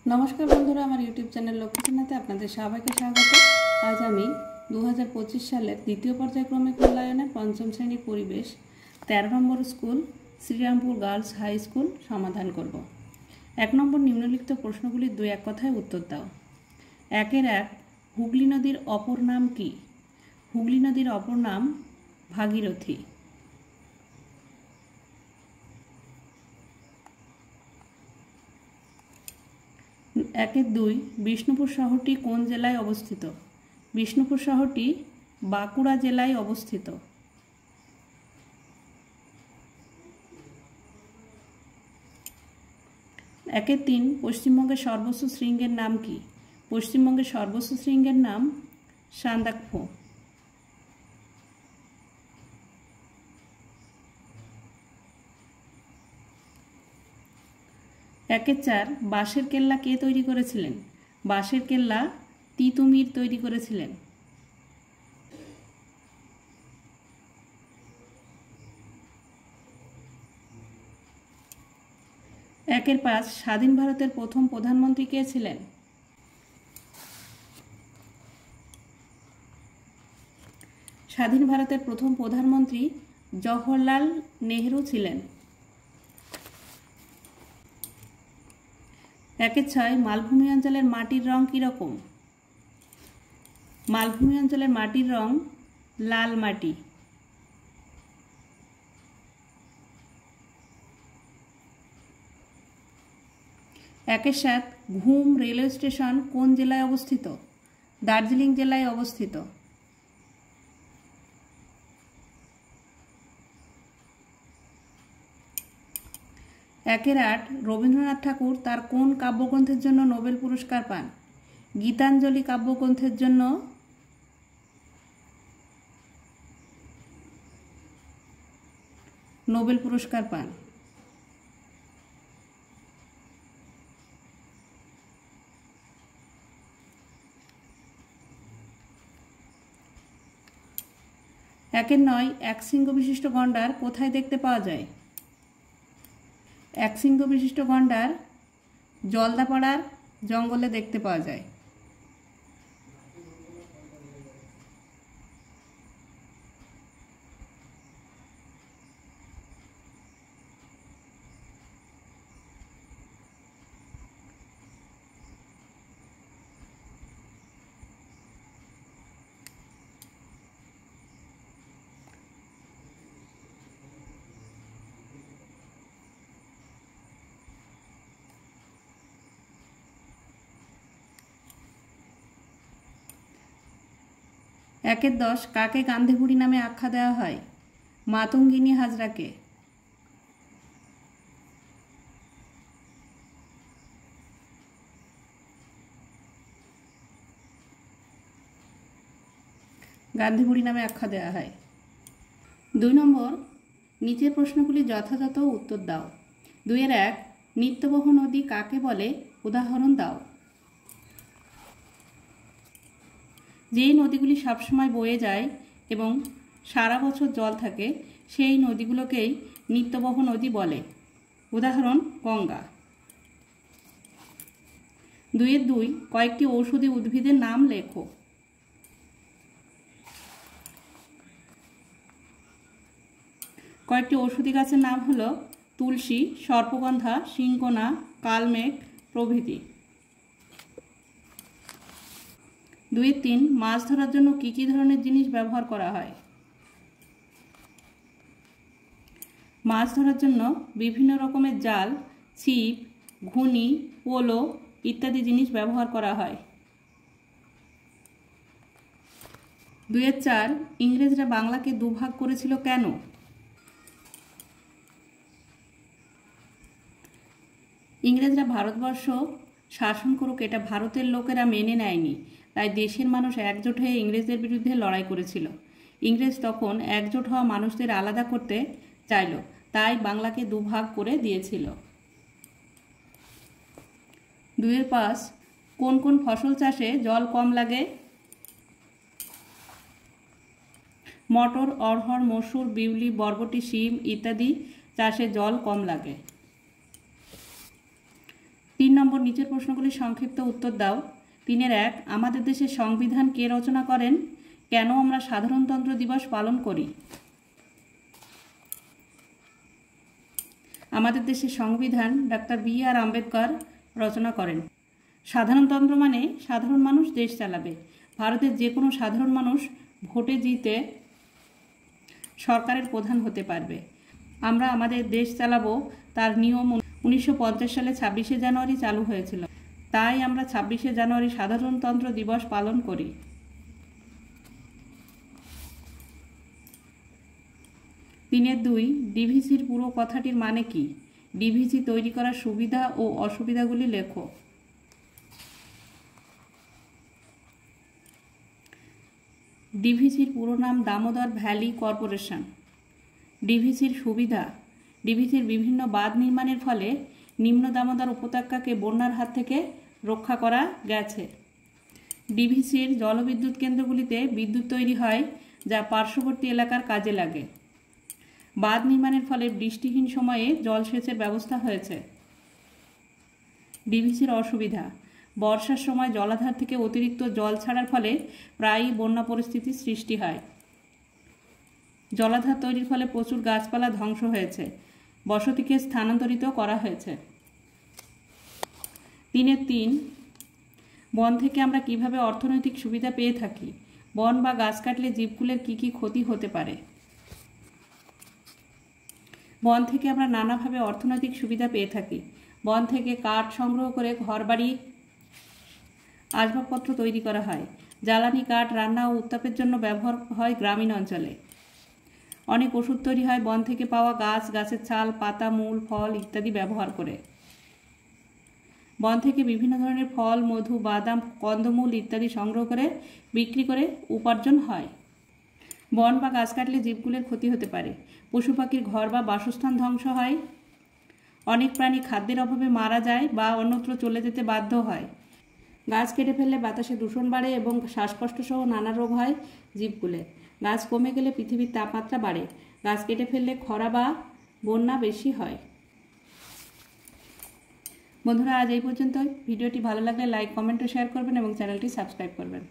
नमस्कार बंधुरा आमार यूट्यूब चैनल लक्ष्मीचेनाते आपनादेर सबाइके स्वागत। आज आमी 2025 सालेर द्वितीय पर्यायक्रमिक मूल्यांकनेर पंचम श्रेणी परिवेश 13 number school Shrirampur girls high school समाधान करब। 1 नम्बर निम्नलिखित प्रश्नगुलिर दुई एक कथाय उत्तर दाओ। 1 हुगली नदीर अपर नाम कि? हुगली नदीर अपर नाम भागीरथी। 1-2 विष्णुपुर शहरटी कोन जिलाय अवस्थित? विष्णुपुर शहरटी बाँकुड़ा जिलाय अवस्थित। 1-3 पश्चिमबंगेर सर्वोच्च शृंगेर नाम कि? पश्चिमबंगेर सर्वोच्च शृंगेर नाम सांदाकफू। 1-4 बाँशेर केल्ला के तैरी करेছিলেন? बाँशेर केल्ला তিতুমীর तैरी करेছিলেন। 1-5 স্বাধীন ভারতের প্রথম প্রধানমন্ত্রী কে ছিলেন? স্বাধীন ভারতের প্রথম প্রধানমন্ত্রী জওহরলাল নেহেরু ছিলেন। 1-6 मालभूमि अंचलेर माटिर रंग कि रकम? मालभूमि अंचलेर माटिर रंग लाल माटी। 1-7 घूम रेलवे स्टेशन कोन जिलाय अवस्थित? दार्जिलिंग जिलाय अवस्थित। 1-8 रवीन्द्रनाथ ठाकुर तार कोन काव्यग्रंथेर जन्य नोबेल पुरस्कार पान? गीतांजलि काव्यग्रंथेर जन्य नोबेल पुरस्कार पान। 1-9 एक सिंह विशिष्ट गंडार कोथाय देखते पाওয়া যায়? एक सिंह विशिष्ट गंडार जलदापाड़ार जंगले देखते पाওয়া যায়। 1-10 काके गांधी बुड़ी नामे आख्या देওয়া হয়? मातंगिनी हाजराके। 2 नम्बर नीचेर प्रश्नगुली यथायथ उत्तर दाओ। 2-1 नित्यबह नदी काके बोले उदाहरण दाओ। যেই নদীগুলি সবসময় বয়ে যায় এবং সারা বছর জল থাকে সেই নদীগুলোকেই নিত্যবহ নদী বলে। উদাহরণ গঙ্গা। 2-2 কয়েকটি ঔষধি উদ্ভিদের নাম লেখো। কয়েকটি ঔষধি গাছের নাম হলো তুলসী, সর্পগন্ধা, সিংকোনা, কালমেঘ প্রভৃতি। 2-3 মাছ ধরার জন্য কি কি ধরনের জিনিস ব্যবহার করা হয়? মাছ ধরার জন্য বিভিন্ন রকমের জাল, ছিপ, ঘুনি, পোলো ইত্যাদি জিনিস ব্যবহার করা হয়। 2-4 ইংরেজরা বাংলাকে দুভাগ করেছিল কেন? ইংরেজরা ভারতবর্ষ শাসন করুক এটা ভারতের লোকেরা মেনে নেয়নি, তাই দেশের মানুষ একজোট হয়ে ইংরেজদের বিরুদ্ধে লড়াই করেছিল। ইংরেজ তখন একজোট হওয়া মানুষদের আলাদা করতে চাইল, তাই বাংলাকে দুভাগ করে দিয়েছিল। 2-5 কোন কোন ফসল চাষে জল কম লাগে? মটর, অড়হর, মসুর, বিউলি, বরবটি, শিম ইত্যাদি চাষে জল কম লাগে। 3 নম্বর, নিচের প্রশ্নগুলির সংক্ষিপ্ত উত্তর দাও। 3-1, আমাদের দেশের সংবিধান কে রচনা করেন? কেন আমরা সাধারণতন্ত্র দিবস পালন করি? আমাদের দেশের সংবিধান ডক্টর বি.আর. আম্বেদকর রচনা করেন। সাধারণতন্ত্র মানে সাধারণ মানুষ দেশ চালাবে। ভারতের যে কোনো সাধারণ মানুষ ভোটে জিতে সরকারের প্রধান হতে পারবে। আমরা আমাদের দেশ চালাবো তার নিয়ম 1950 সালে 26শে জানুয়ারি চালু হয়েছিল। তাই আমরা 26শে জানুয়ারি সাধারণতন্ত্র দিবস পালন করি। 3-2, ডিভিসির পুরো কথাটির মানে কি? ডিভিসি তৈরি করার সুবিধা ও অসুবিধাগুলি লেখো। ডিভিসির পুরো নাম দামোদর ভ্যালি কর্পোরেশন। ডিভিসির সুবিধা, ডিভিসির বিভিন্ন বাঁধ নির্মাণের ফলে নিম্ন দামোদর উপত্যকাকে বন্যার হাত থেকে রক্ষা করা গেছে। ডিভিসির জলবিদ্যুৎ কেন্দ্রগুলিতে বিদ্যুৎ তৈরি হয় যা পার্শ্ববর্তী এলাকার কাজে লাগে। বাঁধ নির্মাণের ফলে বৃষ্টিহীন সময়ে জলসেচের ব্যবস্থা হয়েছে। ডিভিসির অসুবিধা, বর্ষার সময় জলাধার থেকে অতিরিক্ত জল ছাড়ার ফলে প্রায়ই বন্যা পরিস্থিতির সৃষ্টি হয়। জলাধার তৈরির ফলে প্রচুর গাছপালা ধ্বংস হয়েছে, বসতিকে স্থানান্তরিত করা হয়েছে। 3-3, বন থেকে আমরা কিভাবে অর্থনৈতিক সুবিধা পেয়ে থাকি? বন বা গাছ কাটলে জীবকুলের কী কী ক্ষতি হতে পারে? বন থেকে আমরা নানাভাবে অর্থনৈতিক সুবিধা পেয়ে থাকি। বন থেকে কাঠ সংগ্রহ করে ঘরবাড়ি আসবাবপত্র তৈরি করা হয়। জ্বালানি কাঠ রান্না ও উত্তাপের জন্য ব্যবহার হয় গ্রামীণ অঞ্চলে। অনেক ওষুধ তৈরি হয় বন থেকে পাওয়া গাছ, গাছের ছাল, পাতা, মূল, ফল ইত্যাদি ব্যবহার করে। বন থেকে বিভিন্ন ধরনের ফল, মধু, বাদাম, কন্দমূল ইত্যাদি সংগ্রহ করে বিক্রি করে উপার্জন হয়। বন বা গাছ কাটলে জীবকুলের ক্ষতি হতে পারে। পশু পাখির ঘর বা বাসস্থান ধ্বংস হয়। অনেক প্রাণী খাদ্যের অভাবে মারা যায় বা অন্যত্র চলে যেতে বাধ্য হয়। গাছ কেটে ফেললে বাতাসে দূষণ বাড়ে এবং শ্বাসকষ্ট সহ নানা রোগ হয় জীবকুলের। গাছ কমে গেলে পৃথিবীর তাপমাত্রা বাড়ে। গাছ কেটে ফেললে খরা বা বন্যা বেশি হয়। বন্ধুরা, আজ এই পর্যন্তই। ভিডিওটি ভালো লাগলে লাইক, কমেন্ট ও শেয়ার করবেন এবং চ্যানেলটি সাবস্ক্রাইব করবেন।